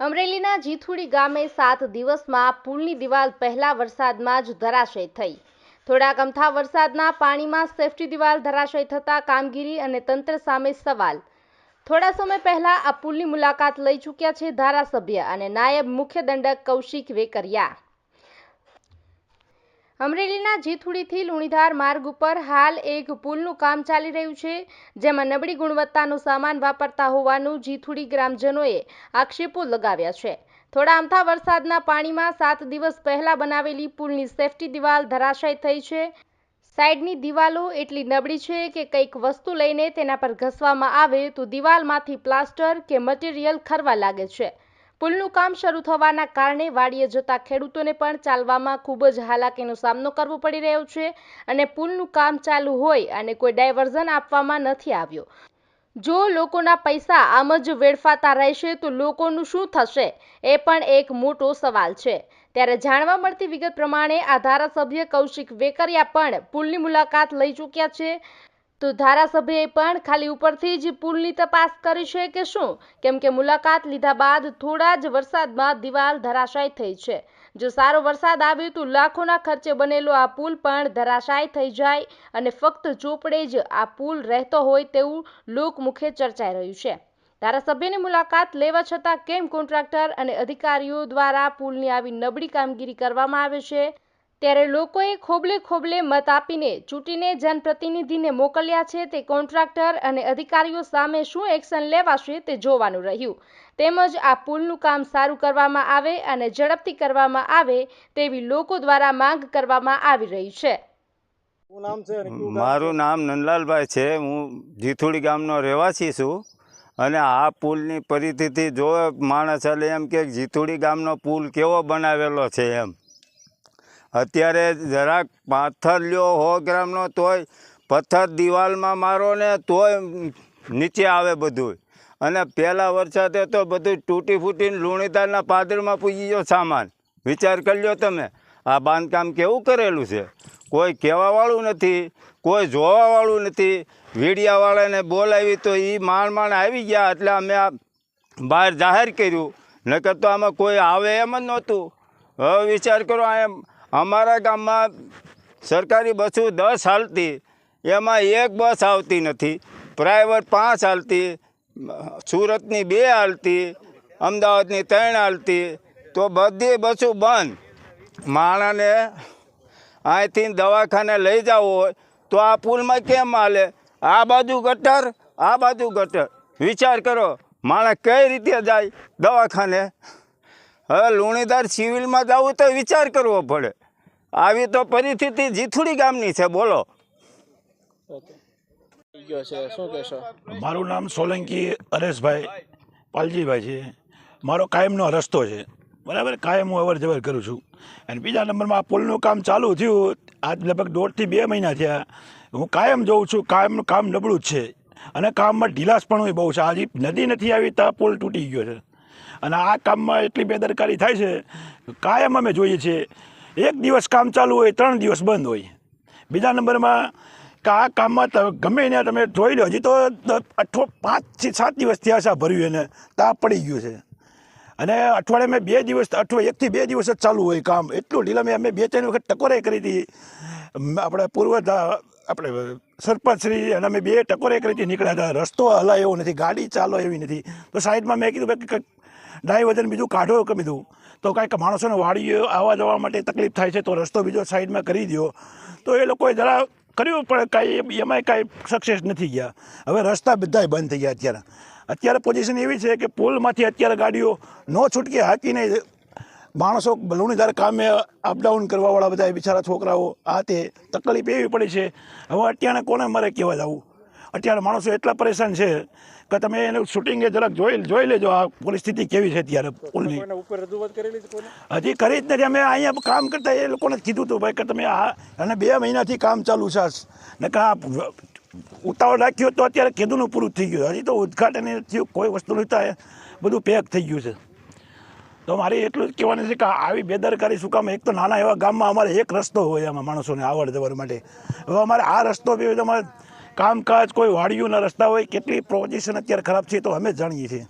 અમરેલીના જીથુડી ગામે 7 દિવસમાં પુલની દિવાલ પહેલા વરસાદમાં જ ધરાશય થઈ। થોડાક અમથા વરસાદના પાણીમાં સેફટી દિવાલ ધરાશય થતા કામગીરી અને તંત્ર સામે સવાલ। થોડા સમય પહેલા આ પુલની મુલાકાત લઈ ચૂક્યા છે ધારાસભ્ય અને નાયબ મુખ્ય દંડક કૌશિક વેકરિયા। અમરેલીના જીથુડીથી લુણીધાર માર્ગ ઉપર હાલ એક પુલનું કામ ચાલી રહ્યું છે, જેમાં નબળી ગુણવત્તાનો સામાન વાપરતા હોવાનું જીથુડી ગ્રામજનોએ આક્ષેપો લગાવ્યા છે। થોડા અમથા વરસાદના પાણીમાં 7 દિવસ પહેલા બનાવેલી પુલની સેફટી દિવાલ ધરાશય થઈ છે। સાઈડની દિવાલો એટલી નબળી છે કે કંઈક વસ્તુ લઈને તેના પર ઘસવામાં આવે તો દિવાલમાંથી પ્લાસ્ટર કે મટીરિયલ ખરવા લાગે છે। પુલનું કામ શરૂ થવાના કારણે વાડીએ જતા ખેડૂતોને પણ ચાલવામાં ખૂબ જ હાલાકીનો સામનો કરવો પડી રહ્યો છે અને પુલનું કામ ચાલુ હોય અને કોઈ ડાયવર્ઝન આપવામાં નથી આવ્યો। જો લોકોના પૈસા આમ જ વેડફાતા રહેશે તો લોકોનું શું થશે, એ પણ એક મોટો સવાલ છે। ત્યારે જાણવા મળતી વિગત પ્રમાણે આ ધારાસભ્ય કૌશિક વેકરિયા પણ પુલની મુલાકાત લઈ ચૂક્યા છે। તો ધારાસભ્યએ પણ ખાલી ઉપરથી જ પુલની તપાસ કરી છે કે શું? કેમ કે મુલાકાત લીધા બાદ થોડા જ વરસાદમાં દિવાલ ધરાશાય થઈ છે। જો સારો વરસાદ આવે તો લાખોના ખર્ચે બનેલો આ પુલ પણ ધરાશાય થઈ જાય અને ફક્ત ચોપડે જ આ પુલ રહેતો હોય તેવું લોકમુખે ચર્ચાઈ રહ્યું છે। ધારાસભ્યની મુલાકાત લેવા છતાં કેમ કોન્ટ્રાક્ટર અને અધિકારીઓ દ્વારા પુલની આવી નબળી કામગીરી કરવામાં આવે છે? ત્યારે લોકોએ ખોબલે ખોબલે મત આપીને ચૂંટીને જનપ્રતિનિધિને મોકલ્યા છે। તે કોન્ટ્રાક્ટર અને અધિકારીઓ સામે શું એક્શન લેવાશે તે જોવાનું રહ્યું। તેમજ આ પુલનું કામ સારું કરવામાં આવે અને ઝડપથી કરવામાં આવે તેવી લોકો દ્વારા માંગ કરવામાં આવી રહી છે। મારું નામ નંદલાલભાઈ છે। હું જીથુડી ગામનો રહેવાસી છું અને આ પુલની પરિસ્થિતિ જો માણસ એટલે એમ કે જીથુડી ગામનો પુલ કેવો બનાવેલો છે એમ। અત્યારે જરાક પાથર લ્યો 100 ગ્રામનો તોય પથ્થર દિવાલમાં મારો ને તોય નીચે આવે બધું। અને પહેલા વરસાદે તો બધું તૂટી ફૂટીને લુણીધારના પાદરમાં પૂજી ગયો સામાન। વિચાર કરી લ્યો તમે, આ બાંધકામ કેવું કરેલું છે। કોઈ કહેવાવાળું નથી, કોઈ જોવાવાળું નથી। મીડિયાવાળાને બોલાવી તો એ માંડ આવી ગયા એટલે અમે આ બહાર જાહેર કર્યું, નકર તો આમાં કોઈ આવે એમ જ નહોતું। હવે વિચાર કરો, અમારા ગામમાં સરકારી બસો 10 હાલતી, એમાં એક બસ આવતી નથી। પ્રાઇવેટ 5 હાલતી, સુરતની 2 હાલતી, અમદાવાદની 3 હાલતી, તો બધી બસો બંધ। માણસને અહીંથી દવાખાને લઈ જવું હોય તો આ પુલમાં કેમ હાલે? આ બાજુ ગટર, આ બાજુ ગટર। વિચાર કરો, માણસ કઈ રીતે જાય દવાખાને? હવે લુણીધાર સિવિલમાં જવું તો વિચાર કરવો પડે। આવી તો પરિસ્થિતિ જીથુડી ગામની છે, બોલો। મારું નામ સોલંકી હરેશભાઈ પાલજીભાઈ છે। મારો કાયમનો રસ્તો છે, બરાબર। કાયમ હું અવર જવર કરું છું। અને બીજા નંબરમાં આ પુલનું કામ ચાલુ થયું આજ લગભગ 1.5 થી 2 મહિના થયા। હું કાયમ જોઉં છું કાયમનું કામ નબળું જ છે અને કામમાં ઢીલાસ પણ બહુ છે। આજે નદી નથી આવી તો પુલ તૂટી ગયો છે અને આ કામમાં એટલી બેદરકારી થાય છે, કાયમ અમે જોઈએ છીએ। એક દિવસ કામ ચાલુ હોય, 3 દિવસ બંધ હોય। બીજા નંબરમાં કે આ કામમાં ગમે એને તમે જોઈ લો, હજી તો 5 થી 7 દિવસ થયા છે ભર્યું એને તાપ પડી ગયું છે અને અઠવાડિયામાં 2 દિવસ, 1 થી 2 દિવસ જ ચાલુ હોય કામ। એટલું ઢીલા અમે 2-3 વખત ટકોરે કરી હતી આપણે આપણે સરપંચશ્રી અને અમે 2 ટકોરે કરી હતી, નીકળ્યા હતા। રસ્તો હલાય એવો નથી, ગાડી ચાલો એવી નથી। તો સાઈડમાં મેં કીધું કે ડાયવર્ઝન બીજું કાઢો કે કીધું તો કાંઈક માણસોને વાડીઓ આવવા જવા માટે તકલીફ થાય છે તો રસ્તો બીજો સાઈડમાં કરી દો। તો એ લોકોએ જરા કર્યું પણ કાંઈ એમાંય કાંઈ સક્સેસ નથી ગયા। હવે રસ્તા બધાય બંધ થઈ ગયા। અત્યારે પોઝિશન એવી છે કે પુલમાંથી અત્યારે ગાડીઓ ન છૂટકે હાકીને માણસો લુણીધાર કામે અપડાઉન કરવાવાળા બધા બિચારા છોકરાઓ આ તે તકલીફ એવી પડી છે। હવે અત્યારે કોને મારે કહેવા જવું? અત્યારે માણસો એટલા પરેશાન છે કે તમે એનું શૂટિંગે જરાક જોઈ લેજો આ પરિસ્થિતિ કેવી છે અત્યારે પુલની। હજી કરી જ નથી। અમે અહીંયા કામ કરતા એ લોકોને કીધું હતું ભાઈ કે તમે આ અને 2 મહિનાથી કામ ચાલુ છે ને કાં ઉતાવળ રાખ્યો તો અત્યારે કીધુંનું પૂરું થઈ ગયું। હજી તો ઉદઘાટન થયું, કોઈ વસ્તુ નહીં થાય, બધું પેક થઈ ગયું છે। તો મારે એટલું જ કહેવાનું છે કે આવી બેદરકારી શું કામ? એક તો નાના એવા ગામમાં અમારે એક રસ્તો હોય એમાં માણસોને આવડ જવર માટે। હવે અમારે આ રસ્તો બી અમારે કામકાજ કોઈ વાડીઓના રસ્તા હોય, કેટલી પોઝિશન અત્યારે ખરાબ છે તો અમે જ જાણીએ છીએ।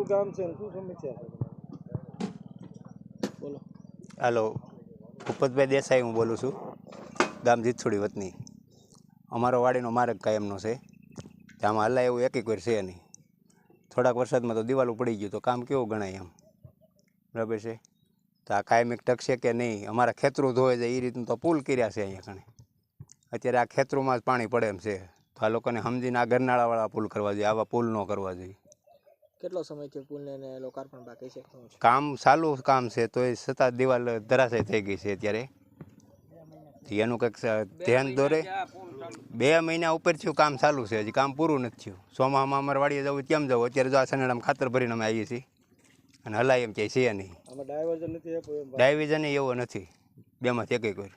જીથુડી ગામ છે શું સમસ્યા છે બોલો. હાલો, ભૂપતભાઈ દેસાઈ હું બોલું છું, ગામ જીથુડી વતની. અમારો વાડીનો માર્ગ કાયમનો છે, આમાં હલાય એવું એક વાર છે નહીં. થોડાક વરસાદમાં તો દિવાલું પડી ગયું તો કામ કેવું ગણાય એમ, બરાબર છે. તો આ કાયમિક ટકશે કે નહીં, અમારા ખેતરું ધોવે છે એ રીતનું તો પુલ કર્યા છે અહીંયા કણે. અત્યારે આ ખેતરોમાં જ પાણી પડે એમ છે, તો આ લોકોને સમજીને આ ગરનાળાવાળા પુલ કરવા જોઈએ, આવા પુલ ન કરવા જોઈએ. કેટલો સમય થયો પુલને લોકાર્પણ બાકી છે? કામ ચાલુ કામ છે તો એ છતાં દિવાલ ધરાશય થઈ ગઈ છે અત્યારે. એનું કંઈક ધ્યાન દોરે. 2 મહિના ઉપર થયું કામ ચાલુ છે, હજી કામ પૂરું નથી થયું. સોમામાં અમારે વાડીએ જવું કેમ જવું, અત્યારે જો આ સનેડામાં ખાતર ભરીને અમે આવીએ છીએ અને હલાય એમ ક્યાંય છે નહીં. ડાયવિઝન એવો નથી, બેમાંથી એક વાર.